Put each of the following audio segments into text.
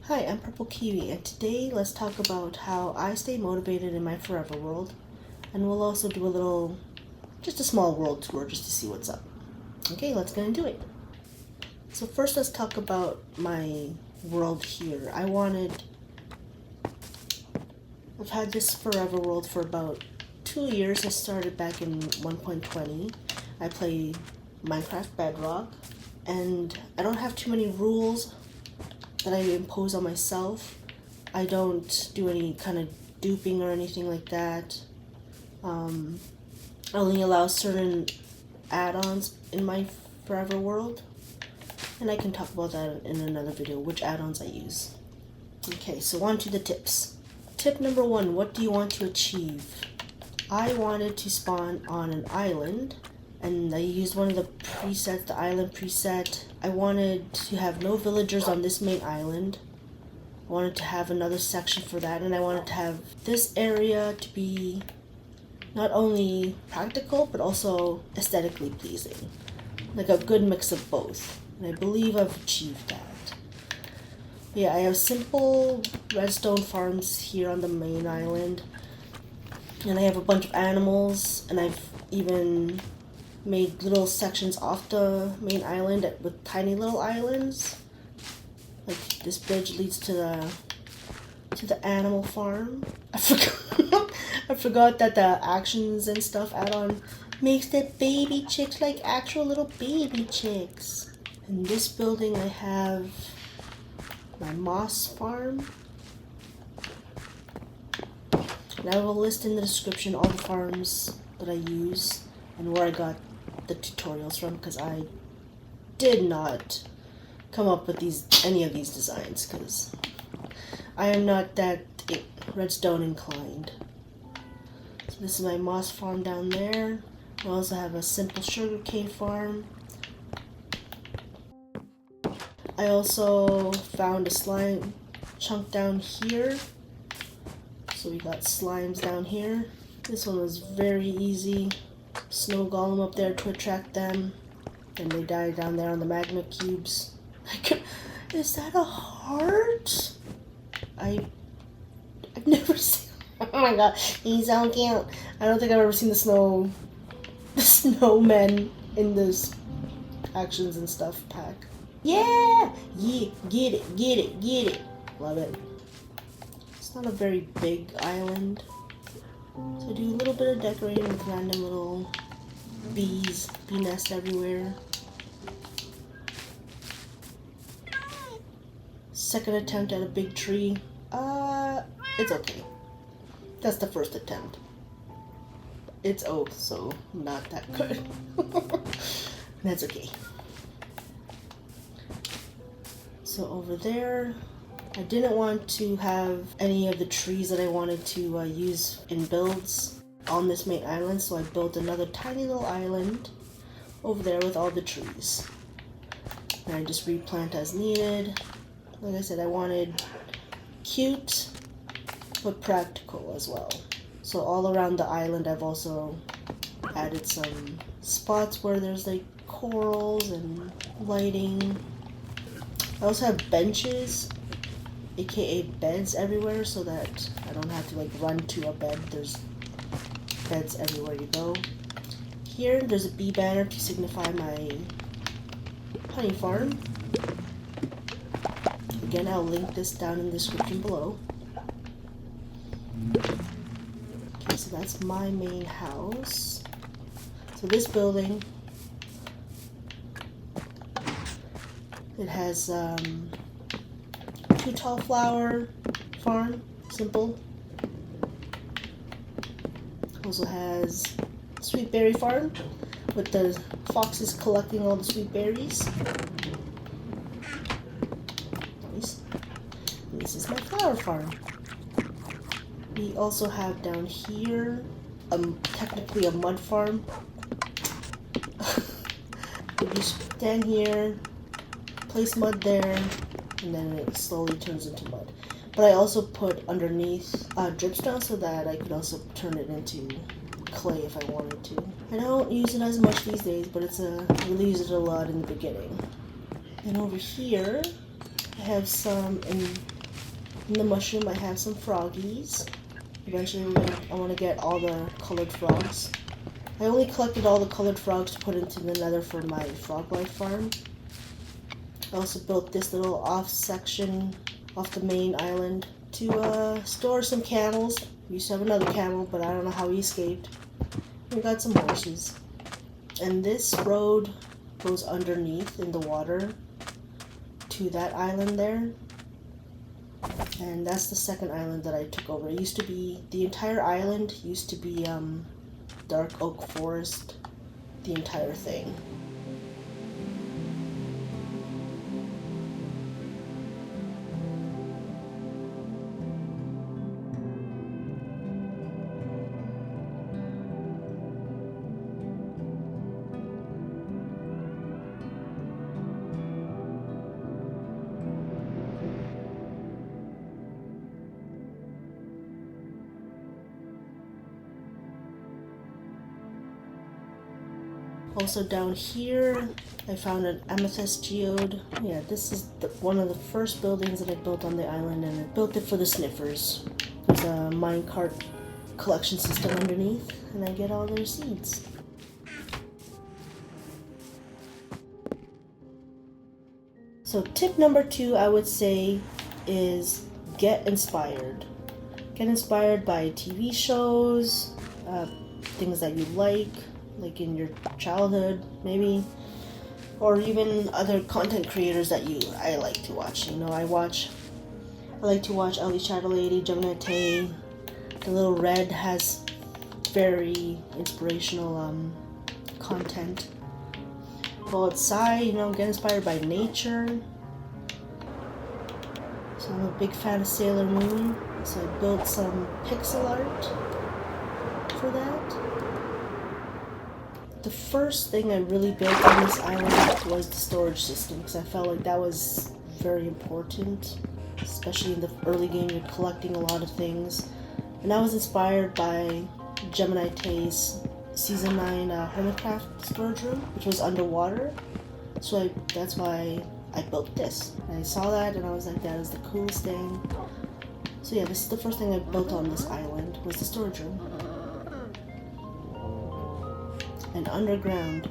Hi, I'm Purple Kiwi, and today let's talk about how I stay motivated in my forever world, and we'll also do just a small world tour just to see what's up. Okay, let's get into it. So first let's talk about my world here. I've had this forever world for about 2 years. I started back in 1.20. I play Minecraft Bedrock, and I don't have too many rules that I impose on myself. I don't do any kind of duping or anything like that. I only allow certain add-ons in my forever world, and I can talk about that in another video, which add-ons I use. Okay, so on to the tips. Tip number 1, what do you want to achieve? I wanted to spawn on an island, and I used one of the presets, the island preset. I wanted to have no villagers on this main island. I wanted to have another section for that, and I wanted to have this area to be not only practical, but also aesthetically pleasing. Like a good mix of both. And I believe I've achieved that. Yeah, I have simple redstone farms here on the main island. And I have a bunch of animals, and I've even made little sections off the main island with tiny little islands. Like this bridge leads to the animal farm. I forgot that the actions and stuff add-on makes the baby chicks like actual little baby chicks. In this building I have my moss farm. And I will list in the description all the farms that I use and where I got the tutorials from, because I did not come up with any of these designs, because I am not that redstone inclined. So this is my moss farm down there. I also have a simple sugarcane farm. I also found a slime chunk down here. So we got slimes down here. This one was very easy. Snow golem up there to attract them, and they die down there on the magma cubes. Is that a heart? I've never seen. Oh my god, he's so cute. I don't think I've ever seen the snowmen in this actions and stuff pack. Yeah, get it. Love it. It's not a very big island. So I do a little bit of decorating with random little bee nests everywhere. Second attempt at a big tree. It's okay. That's the first attempt. It's oak, so not that good. That's okay. So over there, I didn't want to have any of the trees that I wanted to use in builds on this main island, so I built another tiny little island over there with all the trees. And I just replant as needed. Like I said, I wanted cute, but practical as well. So all around the island, I've also added some spots where there's like corals and lighting. I also have benches, aka beds everywhere, so that I don't have to like run to a bed. There's beds everywhere you go. Here there's a bee banner to signify my honey farm. Again, I'll link this down in the description below. Okay, so that's my main house. So this building, it has 2 tall flower farm, simple. Also has sweet berry farm with the foxes collecting all the sweet berries. Nice. And this is my flower farm. We also have down here technically a mud farm. You stand here, place mud there, and then it slowly turns into mud. But I also put underneath dripstone so that I could also turn it into clay if I wanted to. I don't use it as much these days, but I really used it a lot in the beginning. And over here, I have some In the mushroom I have some froggies. Eventually I want to get all the colored frogs. I only collected all the colored frogs to put into the nether for my frog life farm. I also built this little off section off the main island to store some camels. We used to have another camel, but I don't know how he escaped. We got some horses. And this road goes underneath in the water to that island there. And that's the second island that I took over. It used to be, the entire island used to be dark oak forest, the entire thing. Also down here, I found an amethyst geode. Yeah, this is one of the first buildings that I built on the island, and I built it for the sniffers. There's a minecart collection system underneath, and I get all their seeds. So tip number 2, I would say, is get inspired. Get inspired by TV shows, things that you like in your childhood, maybe, or even other content creators that I like to watch. You know, I like to watch Ellie Shadow Lady, Gemini Tay. The Little Red has very inspirational content. Go outside, you know, get inspired by nature. So I'm a big fan of Sailor Moon, so I built some pixel art for that. The first thing I really built on this island was the storage system, because I felt like that was very important, especially in the early game. You're collecting a lot of things, and I was inspired by Gemini Tay's Season 9 Hermitcraft storage room, which was underwater, so that's why I built this. And I saw that and I was like, that is the coolest thing. So yeah, this is the first thing I built on this island, was the storage room. And underground,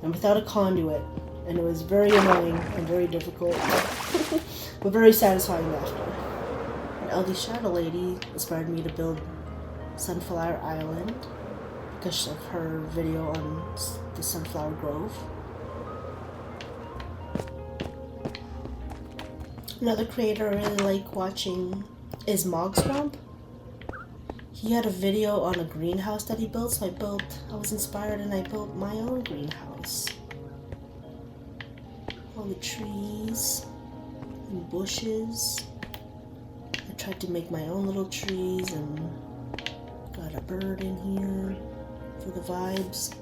and without a conduit, and it was very annoying and very difficult, but very satisfying after. And LD Shadow Lady inspired me to build Sunflower Island because of her video on the Sunflower Grove. Another creator I really like watching is Mog Swamp. He had a video on a greenhouse that he built, so I was inspired and I built my own greenhouse. All the trees and bushes. I tried to make my own little trees and got a bird in here for the vibes.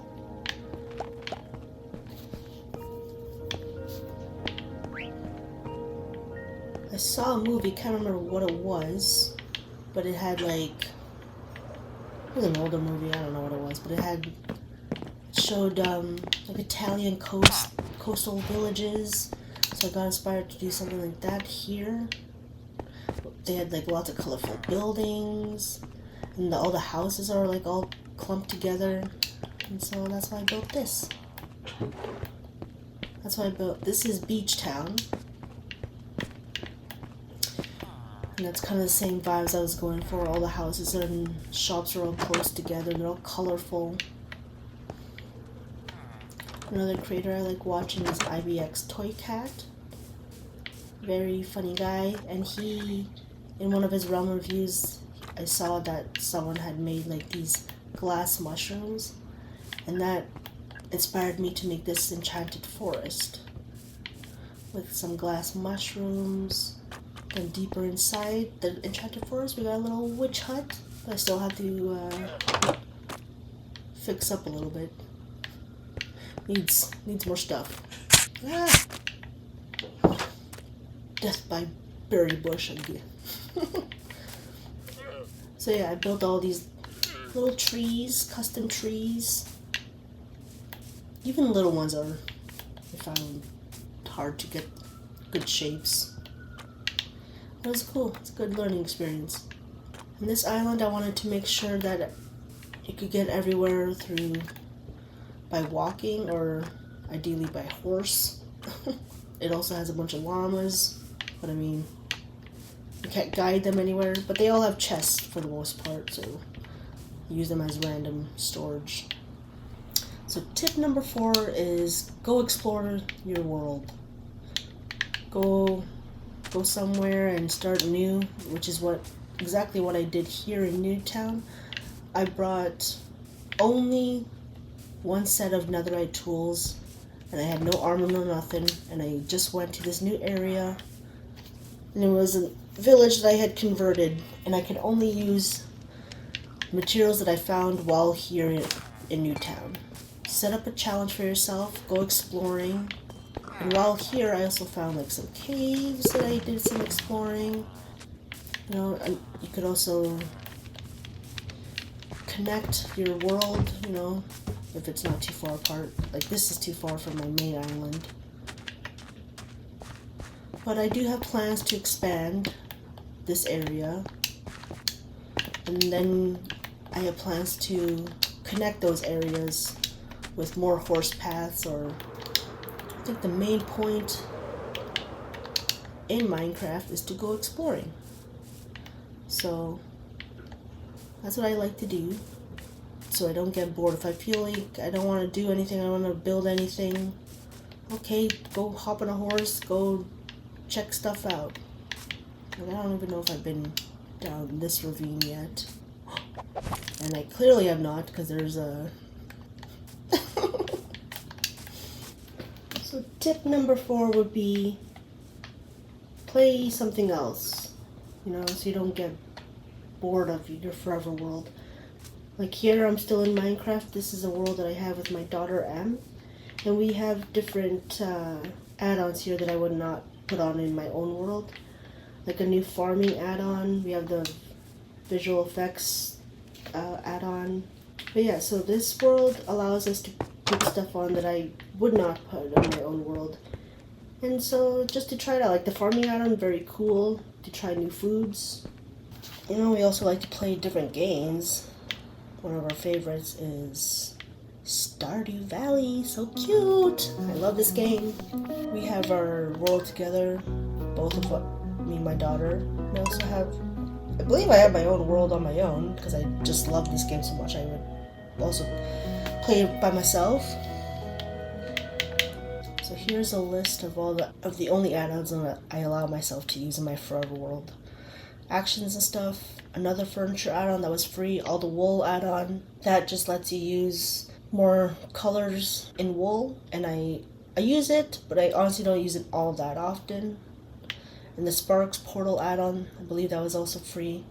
I saw a movie, can't remember what it was, but it had it was an older movie, I don't know what it was, but it showed Italian coastal villages, so I got inspired to do something like that here. They had lots of colorful buildings, and all the houses are all clumped together, and so that's why I built this. This is Beach Town. And that's kind of the same vibes I was going for. All the houses and shops are all close together. They're all colorful. Another creator I like watching is IBX Toy Cat. Very funny guy. And in one of his realm reviews, I saw that someone had made these glass mushrooms. And that inspired me to make this enchanted forest. With some glass mushrooms. And deeper inside the enchanted forest, we got a little witch hut. I still have to fix up a little bit. Needs more stuff. Ah! Death by berry bush again. So yeah, I built all these little trees, custom trees. Even little ones I found hard to get good shapes. It was cool. It's a good learning experience. And this island, I wanted to make sure that you could get everywhere through by walking or ideally by horse. It also has a bunch of llamas, but I mean, you can't guide them anywhere, but they all have chests for the most part, so use them as random storage. So tip number 4 is go explore your world. Go somewhere and start new, which is exactly what I did here in Newtown. I brought only one set of netherite tools, and I had no armor, no nothing, and I just went to this new area, and it was a village that I had converted, and I could only use materials that I found while here in Newtown. Set up a challenge for yourself, go exploring, and while here I also found like some caves that I did some exploring. You know, and you could also connect your world, you know, if it's not too far apart. Like this is too far from my main island. But I do have plans to expand this area, and then I have plans to connect those areas with more horse paths, or I think the main point in Minecraft is to go exploring. So that's what I like to do, so I don't get bored. If I feel like I don't want to do anything, I don't want to build anything, okay, go hop on a horse, go check stuff out. Like, I don't even know if I've been down this ravine yet. And I clearly have not, because there's a... So tip number 4 would be play something else, you know, so you don't get bored of your forever world. Like here, I'm still in Minecraft. This is a world that I have with my daughter M, and we have different add-ons here that I would not put on in my own world. Like a new farming add-on. We have the visual effects add-on. But yeah, so this world allows us to put stuff on that I would not put in my own world. And so just to try it out, like the farming add-on, very cool to try new foods. You know, we also like to play different games. One of our favorites is Stardew Valley, so cute. I love this game. We have our world together, both of me and my daughter. We also have, I believe I have my own world on my own, because I just love this game so much. I would also play it by myself. So here's a list of all the only add-ons that I allow myself to use in my forever world. Actions and stuff. Another furniture add-on that was free. All the wool add-on that just lets you use more colors in wool, and I use it, but I honestly don't use it all that often. And the Sparks portal add-on, I believe that was also free,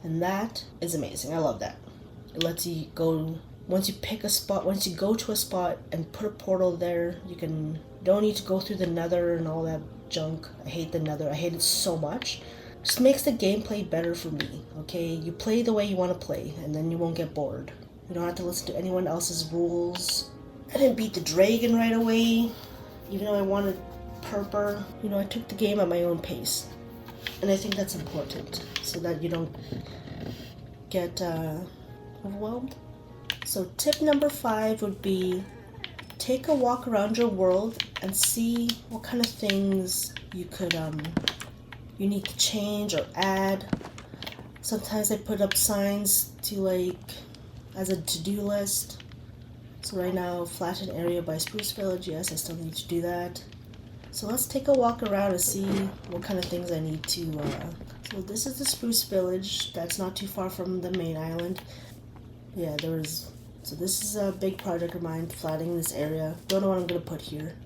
and that is amazing. I love that. It lets you go, once you pick a spot, once you go to a spot and put a portal there, don't need to go through the nether and all that junk. I hate the nether. I hate it so much. Just makes the gameplay better for me, okay? You play the way you want to play, and then you won't get bored. You don't have to listen to anyone else's rules. I didn't beat the dragon right away, even though I wanted purple. You know, I took the game at my own pace. And I think that's important, so that you don't get overwhelmed. So tip number 5 would be take a walk around your world and see what kind of things you could you need to change or add. Sometimes I put up signs to like as a to-do list. So right now, flatten area by Spruce Village. Yes, I still need to do that. So let's take a walk around and see what kind of things I need to so this is the Spruce Village. That's not too far from the main island. Yeah, so this is a big project of mine, flattening this area. Don't know what I'm gonna put here.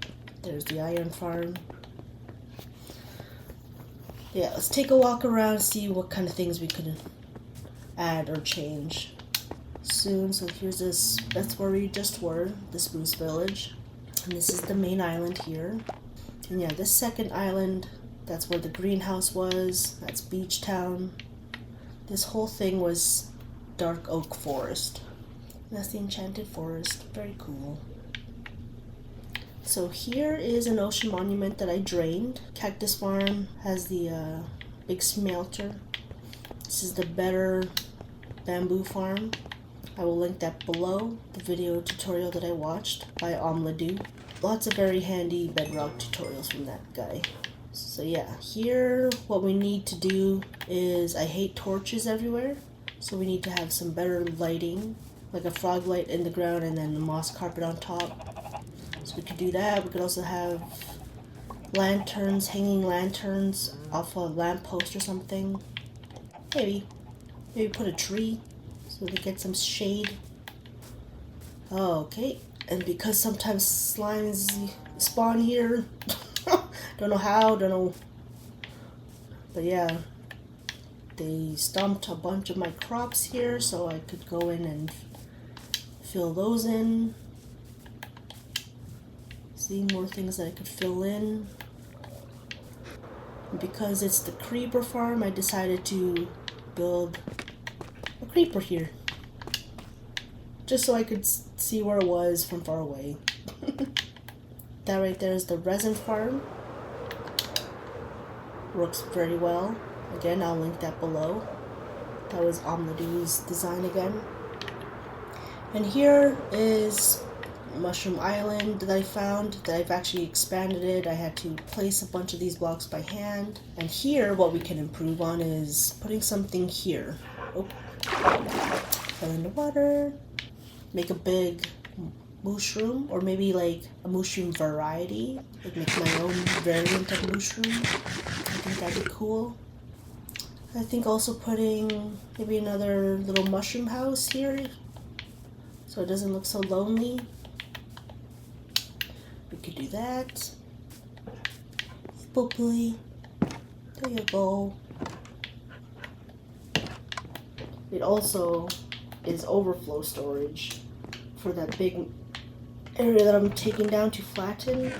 There's the iron farm. Yeah, let's take a walk around and see what kind of things we could add or change soon. So here's this, that's where we just were, the Spruce Village. And this is the main island here. And yeah, this second island, that's where the greenhouse was. That's Beach Town. This whole thing was Dark Oak Forest. And that's the Enchanted Forest. Very cool. So here is an ocean monument that I drained. Cactus Farm has the big smelter. This is the Better Bamboo Farm. I will link that below, the video tutorial that I watched by Omladu. Lots of very handy bedrock tutorials from that guy. So yeah, here what we need to do is, I hate torches everywhere, so we need to have some better lighting, like a frog light in the ground and then the moss carpet on top. So we could do that. We could also have lanterns, hanging lanterns off a lamppost or something. Maybe put a tree so we get some shade. Okay, and because sometimes slimes spawn here, don't know how, don't know, but yeah, they stomped a bunch of my crops here, so I could go in and fill those in. See, more things that I could fill in. And because it's the creeper farm, I decided to build a creeper here, just so I could see where it was from far away. That right there is the resin farm. Works very well. Again, I'll link that below. That was Omladu's design again. And here is Mushroom Island that I found, that I've actually expanded it. I had to place a bunch of these blocks by hand. And here, what we can improve on is putting something here. Oh. Fell in the water. Make a big mushroom, or maybe like a mushroom variety. Like make my own variant of mushroom. I think that'd be cool. I think also putting maybe another little mushroom house here, so it doesn't look so lonely. We could do that. Spoopily. There you go. It also is overflow storage for that big area that I'm taking down to flatten.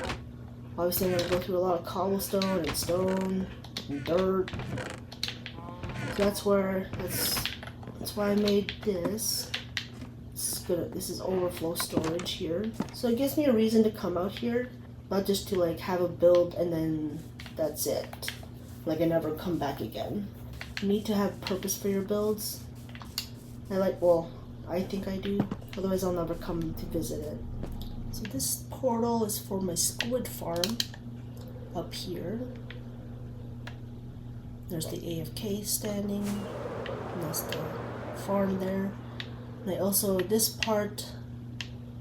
Obviously I'm going to go through a lot of cobblestone and stone and dirt. So that's why I made this. This is overflow storage here. So it gives me a reason to come out here, not just to like have a build and then that's it. Like I never come back again. You need to have purpose for your builds. I think I do. Otherwise I'll never come to visit it. So this portal is for my squid farm up here. There's the AFK standing. And that's the farm there. And I also, this part,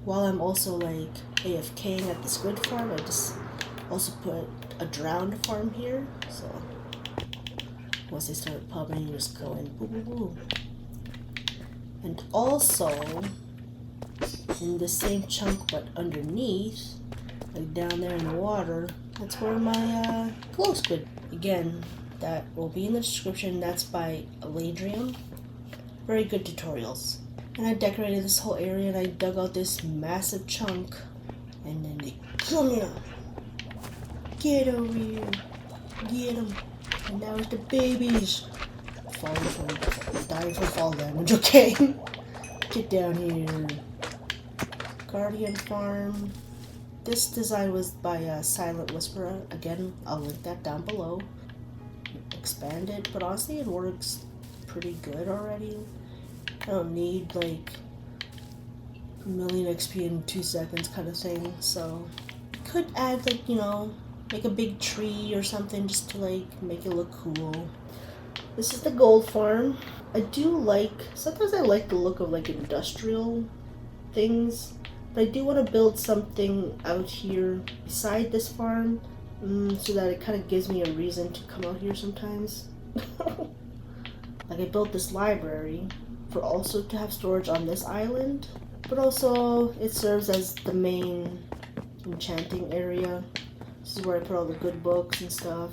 while I'm also like AFKing at the squid farm, I just also put a drowned farm here. So once they start popping, you just go in. Boo, boo, boo. And also, in the same chunk but underneath, like down there in the water, that's where my glowsquid. Again, that will be in the description. That's by Ladrium. Very good tutorials. And I decorated this whole area and I dug out this massive chunk. And then they come here. Get over here. Get them. And now it's the babies. Dying from fall damage, okay? Get down here. Guardian Farm. This design was by Silent Whisperer. Again, I'll link that down below. Expanded, but honestly it works pretty good already. I don't need like a million XP in 2 seconds kind of thing, so could add like, you know, make a big tree or something just to like make it look cool. This is the gold farm. I do like, sometimes I like the look of like industrial things, but I do want to build something out here beside this farm, so that it kind of gives me a reason to come out here sometimes. Like I built this library for also to have storage on this island, but also it serves as the main enchanting area. This is where I put all the good books and stuff.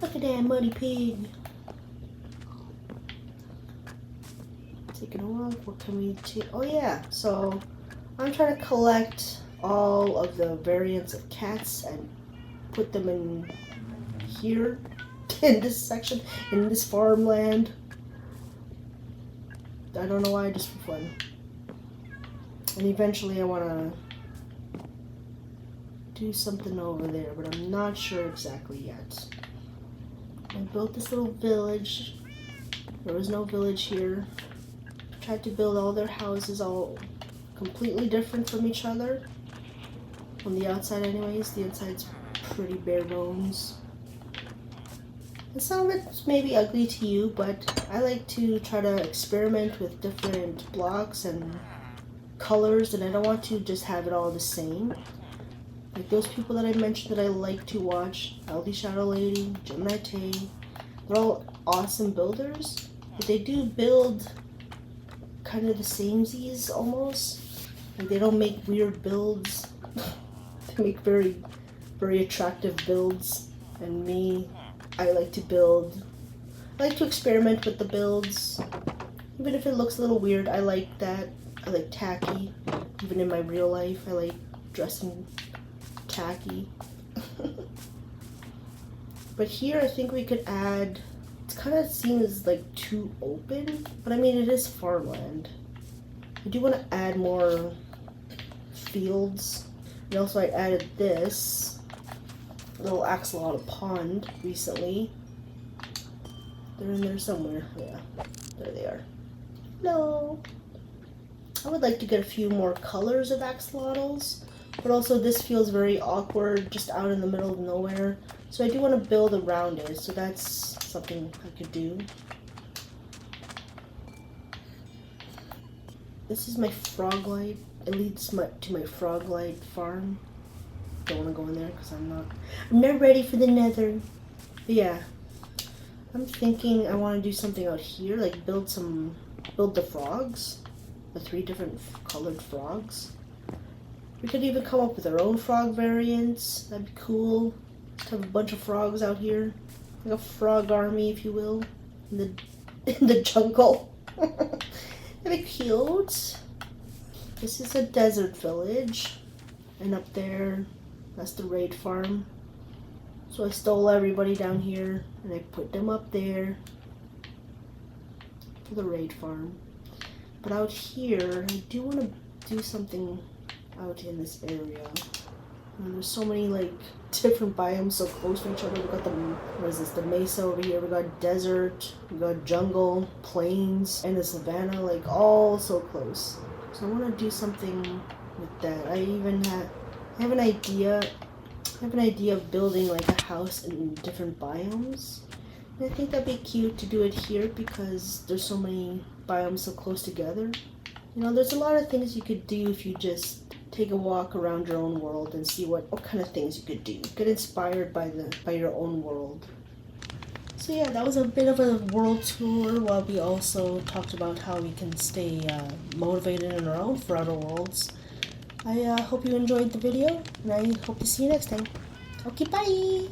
Look at that muddy pig. Taking a look, what can we take? Oh yeah, so I'm trying to collect all of the variants of cats and put them in here, in this section, in this farmland. I don't know why, just for fun. And eventually I want to do something over there, but I'm not sure exactly yet. I built this little village. There was no village here. Tried to build all their houses all completely different from each other. On the outside anyways, the inside's pretty bare bones. And some of it's maybe ugly to you, but I like to try to experiment with different blocks and colors, and I don't want to just have it all the same. Like those people that I mentioned that I like to watch, Healthy Shadow Lady, Gemini Tay, they're all awesome builders, but they do build kind of the samesies almost. Like they don't make weird builds. They make very, very attractive builds. And me, I like to build. I like to experiment with the builds. Even if it looks a little weird, I like that. I like tacky. Even in my real life, I like dressing tacky. But here I think we could add, it kind of seems like too open, but I mean it is farmland. I do want to add more fields. And also I added this little axolotl pond recently. They're in there somewhere. Yeah, there they are. Hello. I would like to get a few more colors of axolotls, but also this feels very awkward, just out in the middle of nowhere. So I do want to build around it, so that's something I could do. This is my frog light. It leads to my frog light farm. Don't want to go in there because I'm not ready for the nether. But yeah, I'm thinking I want to do something out here, like build the frogs, the 3 different colored frogs. We could even come up with our own frog variants. That'd be cool. Just have a bunch of frogs out here, like a frog army, if you will, in the jungle. That'd be cute. This is a desert village, and up there, that's the raid farm. So I stole everybody down here, and I put them up there for the raid farm. But out here, I do want to do something out in this area. And there's so many like different biomes so close to each other. We got the mesa over here. We got desert, we got jungle, plains, and the savannah, like all so close. So I want to do something with that. I have an idea. I have an idea of building like a house in different biomes. And I think that'd be cute to do it here because there's so many biomes so close together. You know, there's a lot of things you could do if you just take a walk around your own world and see what kind of things you could do. Get inspired by your own world. So yeah, that was a bit of a world tour while we also talked about how we can stay motivated in our own for outer worlds. I hope you enjoyed the video, and I hope to see you next time. Okay, bye!